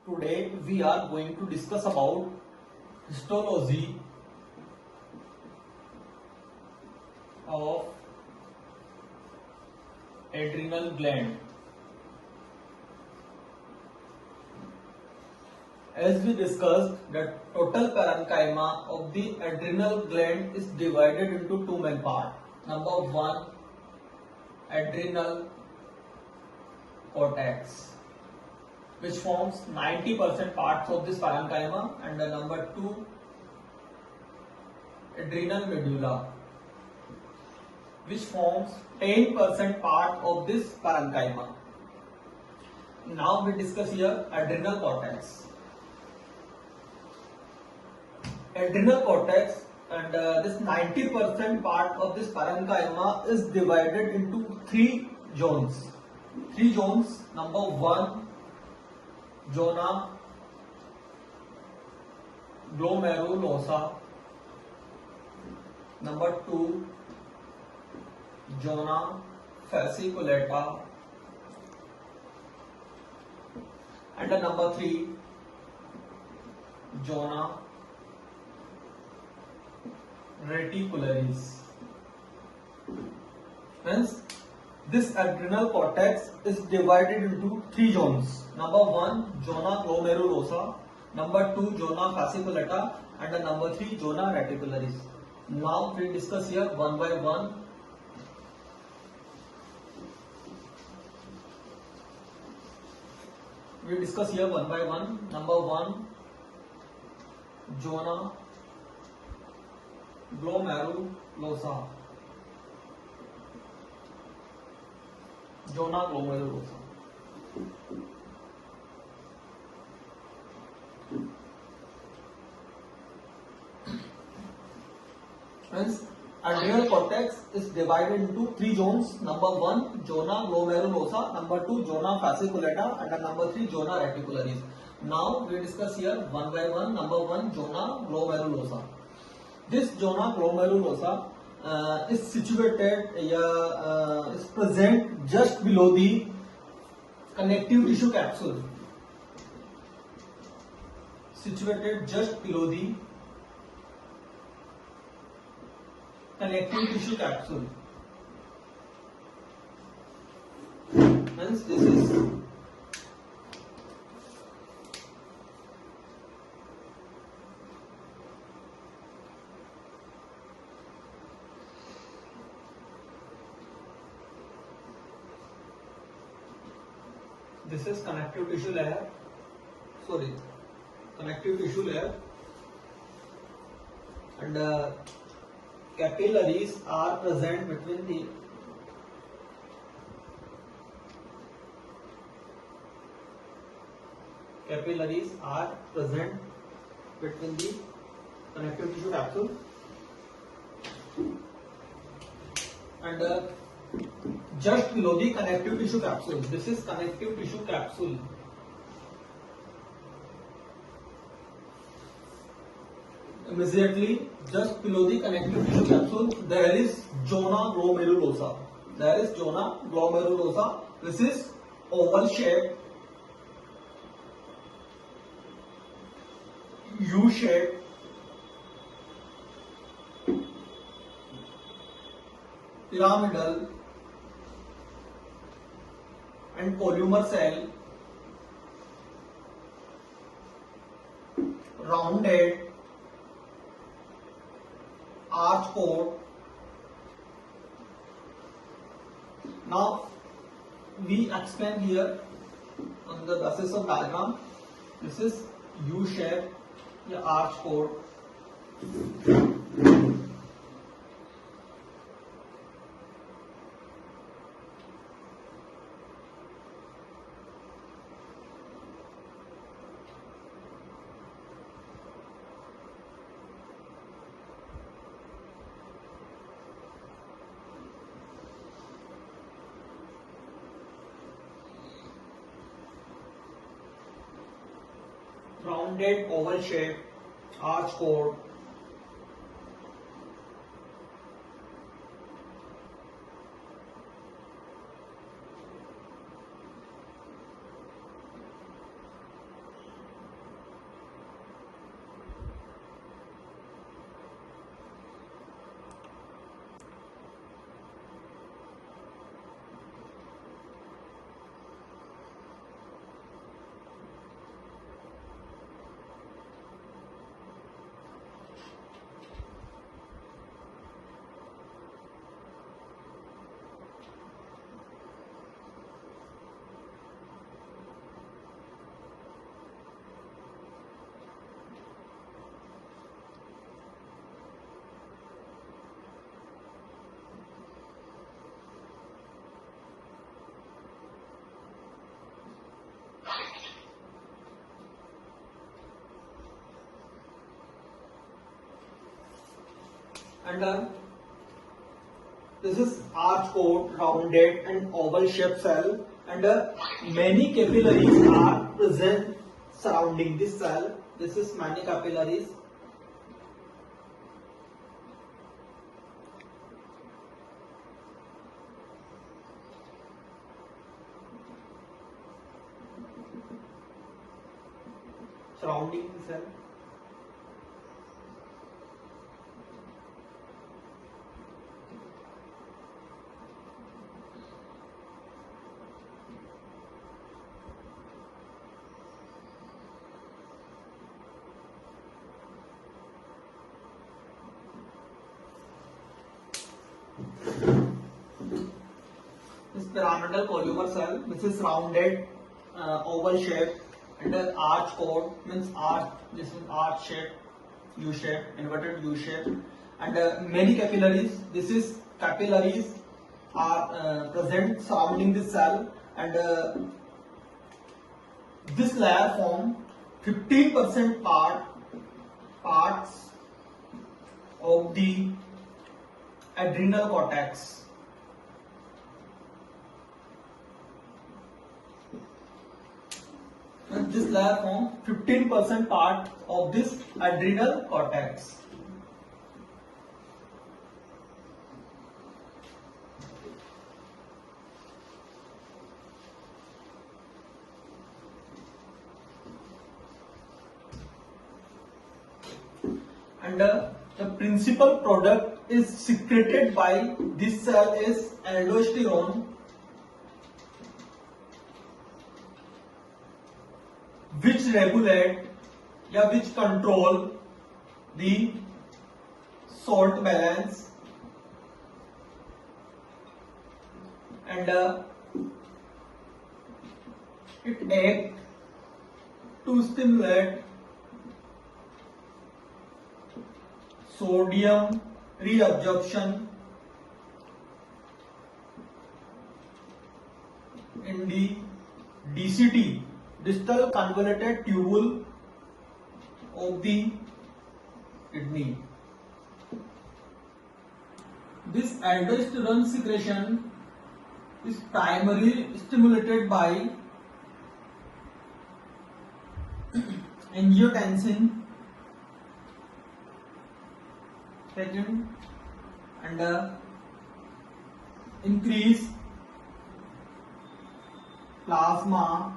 Today we are going to discuss about histology of adrenal gland. As we discussed, the total parenchyma of the adrenal gland is divided into two main parts. Number one, adrenal cortex, which forms 90% parts of this parenchyma, and the number two, adrenal medulla, which forms 10% part of this parenchyma. Now we discuss here adrenal cortex. Adrenal cortex and this 90% part of this parenchyma is divided into three zones. Number one, zona glomerulosa. Number two, zona fasciculata. And the number three, zona reticularis. Hence, this adrenal cortex is divided into three zones. Number one, zona glomerulosa. Number two, zona fasciculata, and the number three, zona reticularis. Now we discuss here one by one. Number one, zona glomerulosa. Hence, adrenal cortex is divided into three zones. Number one, zona glomerulosa. Number two, zona fasciculata, and number three, zona reticularis. Now we discuss here one by one. Number one, zona glomerulosa. This zona glomerulosa is situated, is present just below the connective tissue capsule. Situated just below the connective tissue capsule. Hence, this is connective tissue layer. Connective tissue layer, and capillaries are present between the connective tissue capsule, and just below the connective tissue capsule. This is connective tissue capsule. Immediately just below the connective tissue capsule, there is zona glomerulosa. This is oval shape, U shape, pyramidal and columnar cell, rounded, arch core. Now we explain here on the basis of diagram. This is U shape, the arch core. Rounded oval shape, arch core. and this is arch-coat, rounded and oval-shaped cell, and many capillaries are present surrounding this cell. This is many capillaries. Surrounding the cell. This pyramidal columnar cell, which is rounded, oval shape, and an arch core, means arch. This is arch shape, U shape, inverted U shape, and many capillaries. This is capillaries are present surrounding this cell, and this layer form 15% parts of the adrenal cortex. And this layer form 15% part of this adrenal cortex. And the principal product is secreted by this cell is aldosterone, which regulate which control the salt balance, and it acts to stimulate sodium reabsorption in the DCT, distal convoluted tubule of the kidney. This aldosterone secretion is primarily stimulated by angiotensin second, and increase plasma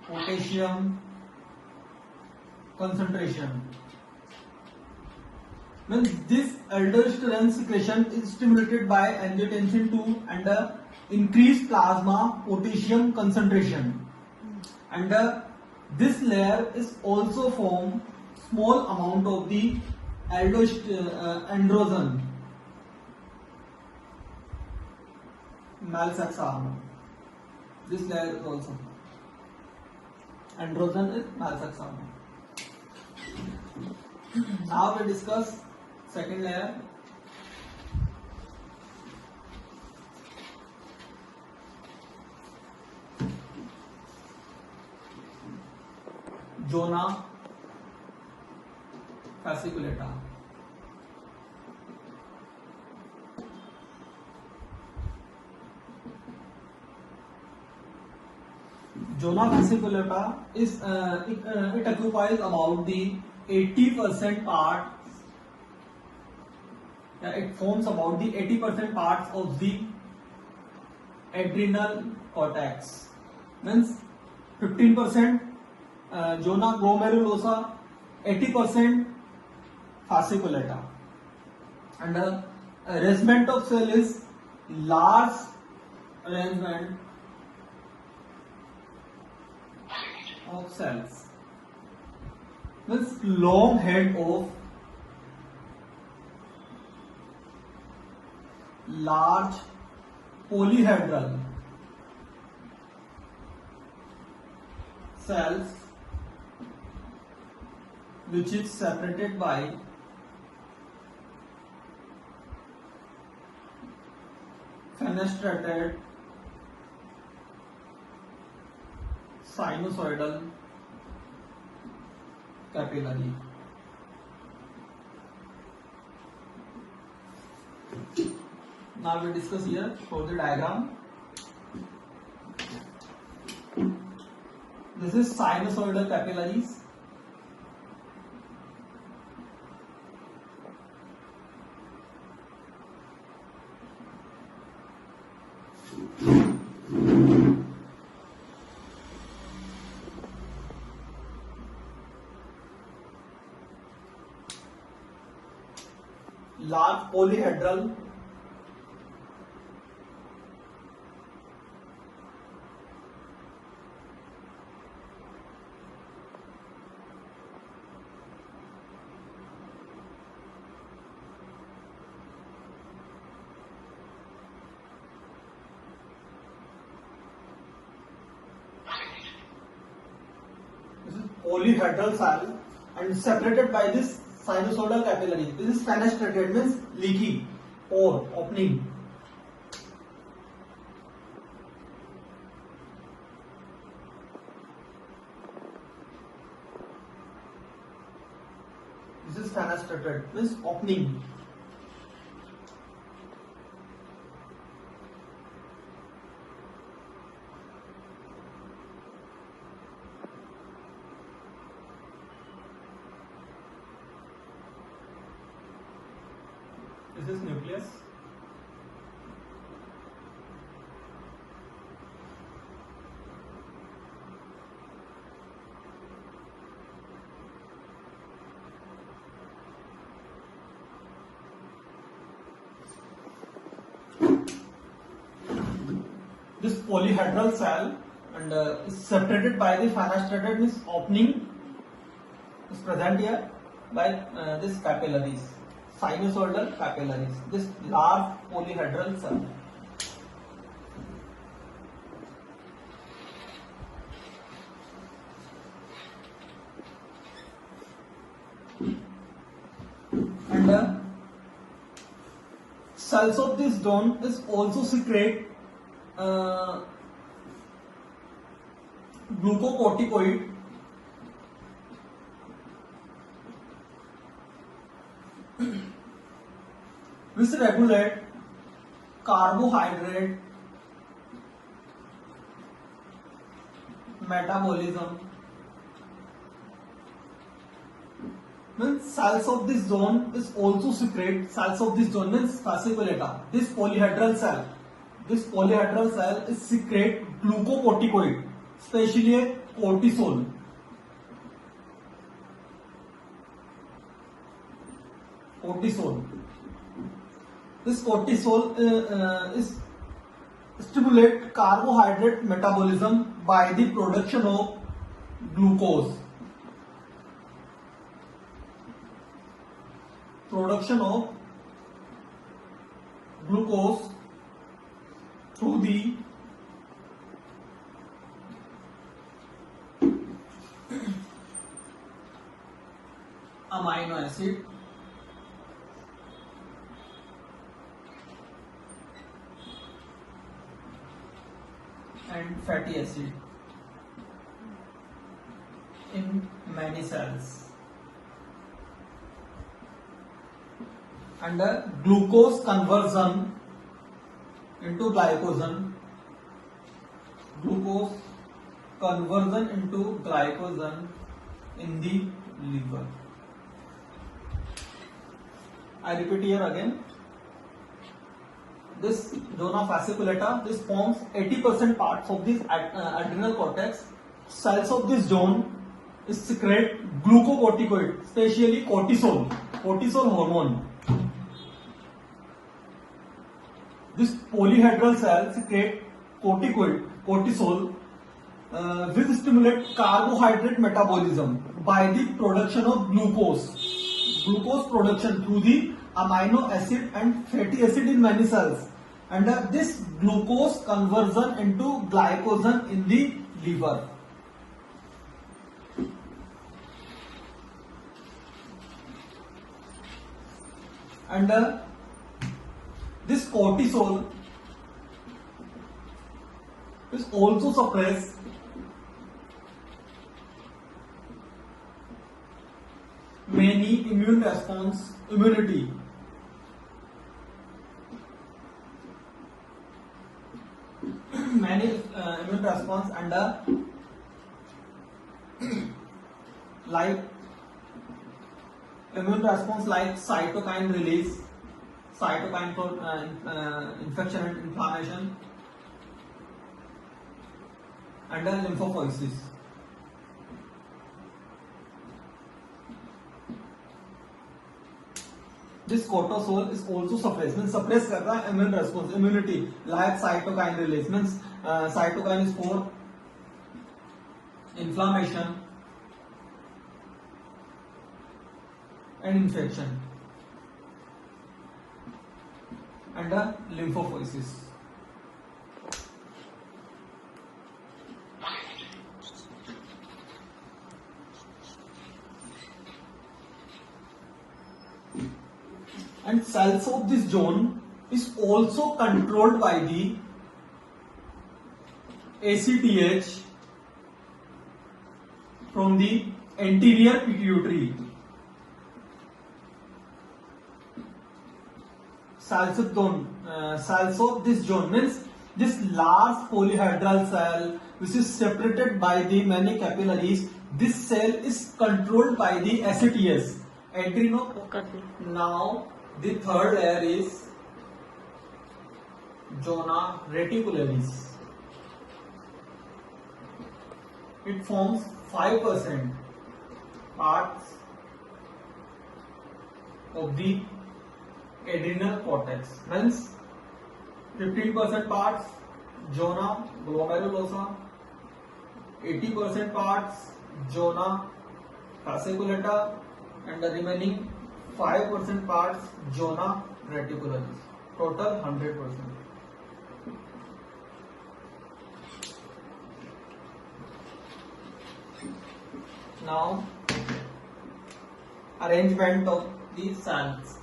potassium concentration. When this aldosterone secretion is stimulated by angiotensin 2 and increased plasma potassium concentration, and this layer is also form small amount of the androgen malsaxarm. This layer is also androgen is malsaxarm. Now we discuss second layer. Zona fasciculata. Zona fasciculata is it occupies about the 80% part. It forms about the 80% parts of the adrenal cortex. Means 15% zona glomerulosa, 80% fasciculata, and arrangement of cell is large arrangement of cells. Means long head of large polyhedral cells which is separated by fenestrated sinusoidal capillary. Now we discuss here, show the diagram. This is sinusoidal capillaries. Large polyhedral polyhedral cell and separated by this sinusoidal capillary. This is fenestrated, means leaky or opening. This is fenestrated, means opening. This is nucleus. This polyhedral cell and is separated by the fenestrated, means opening is present here by this capillaries. Sinusoidal capillaries, this large polyhedral cell. And cells of this zone is also secrete glucocorticoid which regulate carbohydrate metabolism. Means cells of this zone is also secrete. Cells of this zone means fasciculata. This polyhedral cell is secrete glucocorticoid, especially cortisol. This cortisol is stimulate carbohydrate metabolism by the production of glucose. Through the amino acid and fatty acid in many cells. And the glucose conversion into glycogen, in the liver. I repeat here again. This zona fasciculata, this forms 80% parts of this adrenal cortex. Cells of this zone is secrete glucocorticoid, especially cortisol hormone. This polyhedral cell secrete cortisol, which stimulate carbohydrate metabolism by the production of glucose production through the amino acid and fatty acid in many cells, and this glucose conversion into glycogen in the liver. And this cortisol is also suppress many immunity response and like immune response like cytokine release, cytokine for infection and inflammation, and lymphopoiesis. This cortisol is also suppressed, means suppress कर रहा है immune response, immunity, like cytokine release, means cytokine is for inflammation and infection, and lymphopoiesis. And cells of this zone is also controlled by the ACTH from the anterior pituitary. Cells of this zone means this large polyhedral cell which is separated by the many capillaries. This cell is controlled by the ACTH. Now the third layer is zona reticularis. It forms 5% parts of the adrenal cortex, means 15% parts zona glomerulosa, 80% parts zona fasciculata, and the remaining 5% parts zona reticularis. Total 100%. Now, arrangement of the cells.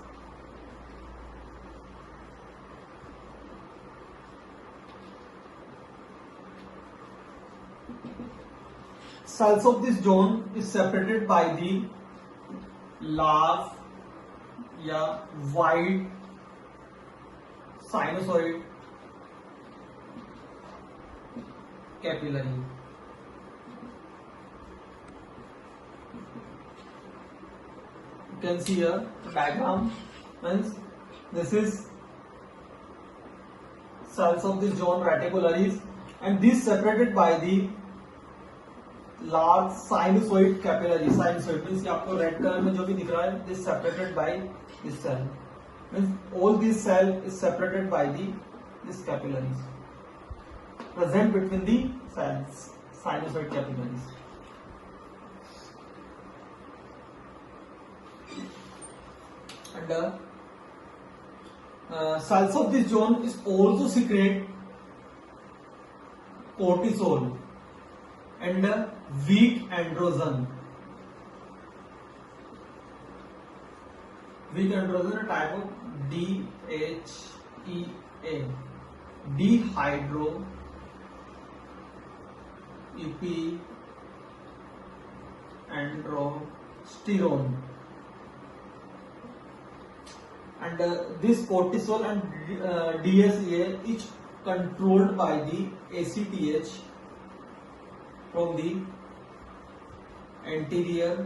Cells of this zone is separated by the large या wide sinusoid capillary. You can see here the diagram, means this is cells of this zone reticularis, and this separated by the large sinusoid capillary. Sinusoid means आपको red colour में जो भी दिख रहा है, this separated by this cell, means all this cell is separated by this capillaries present between the cells, sinusoid capillaries. And cells of this zone is also secrete cortisol and weak androgen. Weak androgen a type of DHEA, dehydro epiandrosterone. And this cortisol and DHEA each controlled by the ACTH from the anterior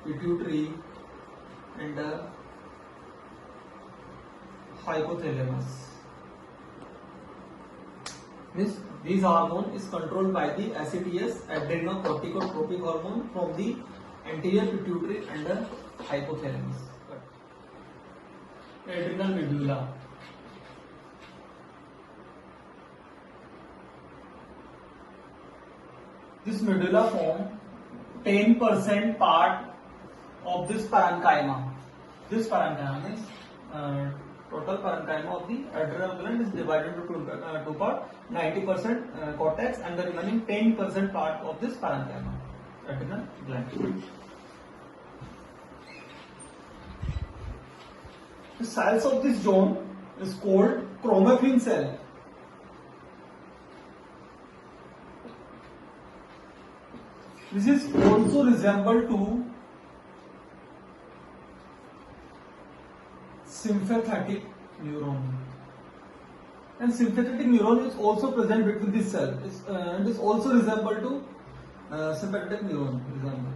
pituitary and hypothalamus. Means this hormone is controlled by the ACTH, adrenocorticotropic hormone, from the anterior pituitary and hypothalamus. Adrenal medulla. This medulla form 10% part of this parenchyma. This parenchyma means total parenchyma of the adrenal gland is divided into two parts. 90% cortex and the remaining 10% part of this parenchyma, adrenal gland. The cells of this zone is called chromaffin cell. This is also resemble to sympathetic neuron. And sympathetic neuron is also present between this cell. And is also resemble to sympathetic neuron. Resemble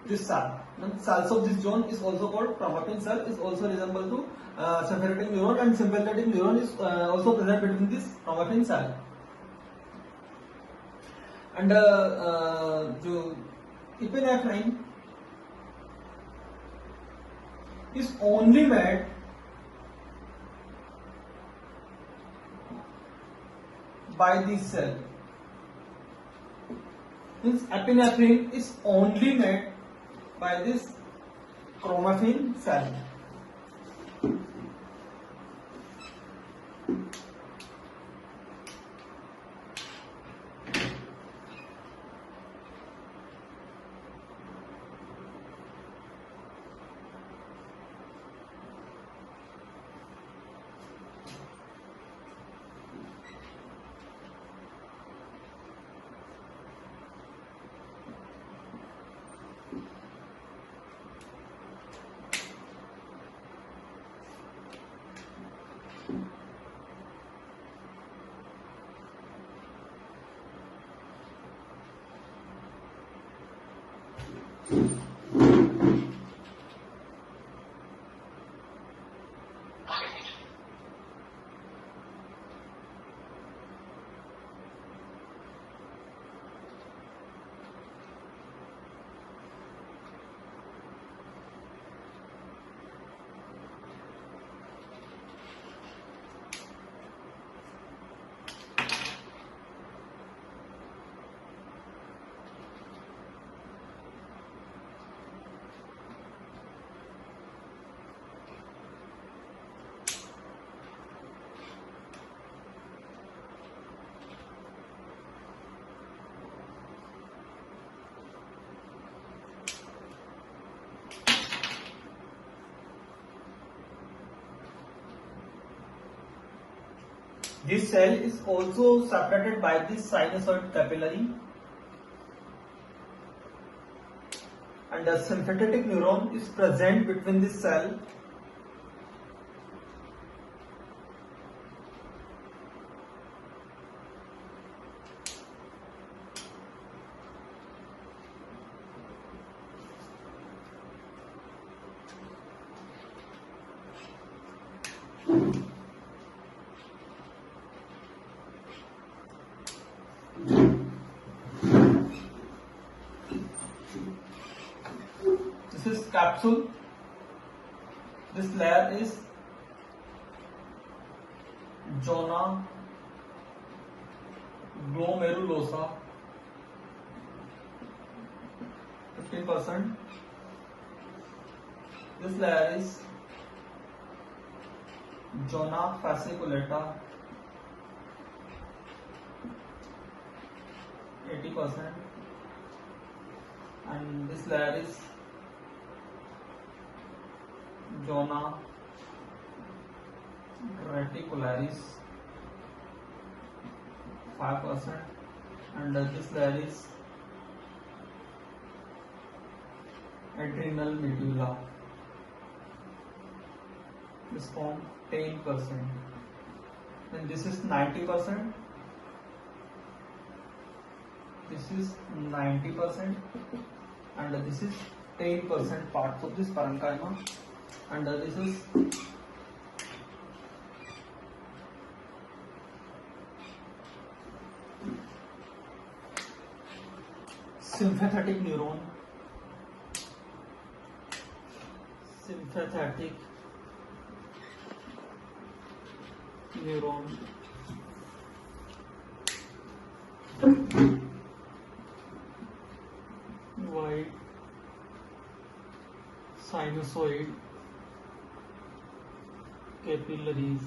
this cell. And cells of this zone is also called chromatin cell. Is also resemble to sympathetic neuron, and sympathetic neuron is also present between this chromatin cell. And जो epinephrine is only made by this cell. Means epinephrine is only made by this chromatin cell. This cell is also separated by this sinusoid capillary, and a sympathetic neuron is present between this cell This is capsule. This layer is zona glomerulosa, 15%. This layer is zona fasciculata, 80%. And this layer is zona reticularis, 5%. And this layer is adrenal medulla. This form 10%. Then this is 90%. This is 90%, and this is 10% parts of this parenchyma, and this is sympathetic neuron. Sympathetic neuron. Wide sinusoid capillaries.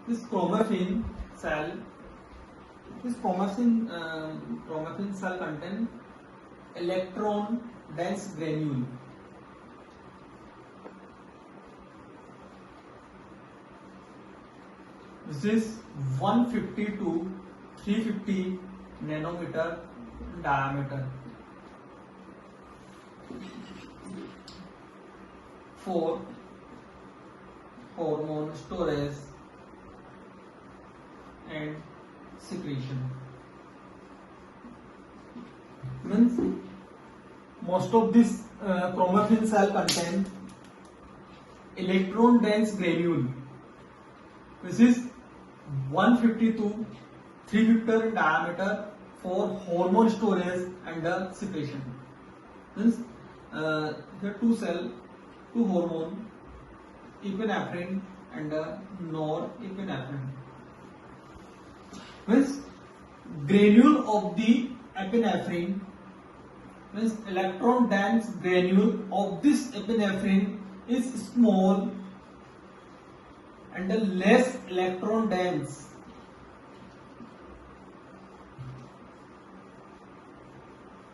This chromatin cell This chromatin cell contain electron dense granule. This is 150 to 350 nanometer diameter. For hormone storage and secretion. Means most of this chromatin cell contain electron dense granule. This is 150 to 350 in diameter for hormone storage and secretion. Means here two hormone, epinephrine and norepinephrine. Means granule of the epinephrine, means electron dense granule of this epinephrine is small and less electron dense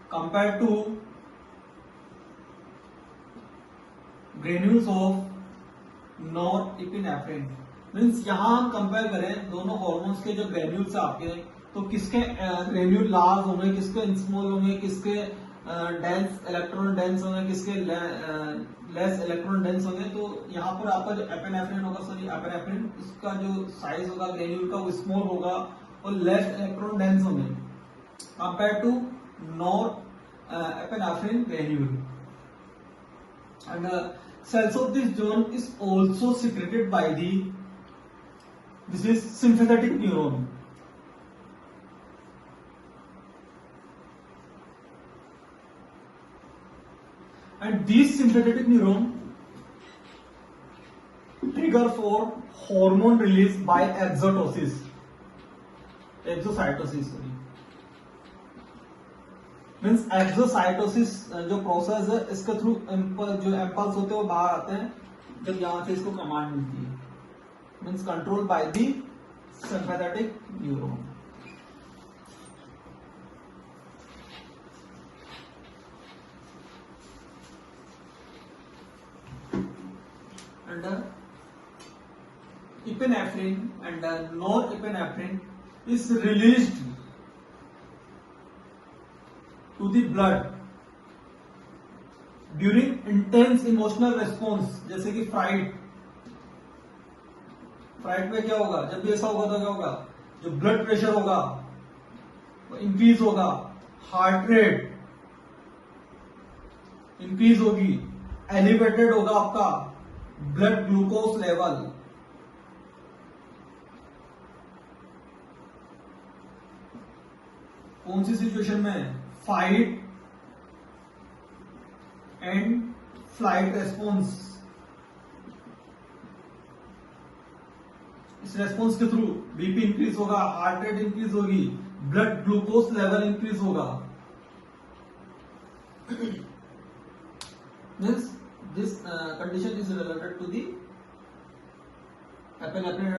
compared to granules of norepinephrine. Means यहाँ हम compare करें दोनों hormones के जो granules आपके तो किसके granule large होंगे, किसके स्मॉल होंगे, किसके डेंस इलेक्ट्रॉन डेंस होंगे, किसके लेस इलेक्ट्रॉन डेंस होंगे. तो यहाँ पर आपका जो एपिनेफ्रिन होगा, सॉरी एपिनेफ्रिन, इसका जो साइज होगा ग्रेन्यूल का वो स्मॉल होगा और लेस इलेक्ट्रॉन डेंस होंगे compare to norepinephrine granule. And cells of this zone is also secreted by this is sympathetic neuron. And these sympathetic neuron trigger for hormone release by exocytosis. Means exocytosis जो process है इसके through जो एम्पल्स होते हैं वो बाहर आते हैं जब यहां से इसको कमांड मिलती है. Means control by the sympathetic neuron. and epinephrine and norepinephrine is released to the blood during intense emotional response. जैसे कि फ्राइट में क्या होगा, जब भी ऐसा होगा तो क्या होगा, जो ब्लड प्रेशर होगा वो इंक्रीज होगा, हार्ट रेट इंक्रीज होगी, एलिवेटेड होगा आपका ब्लड ग्लूकोज लेवल. कौन सी सिचुएशन में, फाइट एंड फ्लाइट रेस्पॉन्स. इस रेस्पॉन्स के थ्रू बीपी इंक्रीज होगा, हार्ट रेट इंक्रीज होगी, ब्लड ग्लूकोज लेवल इंक्रीज होगा. Means this condition is related to the epinephrine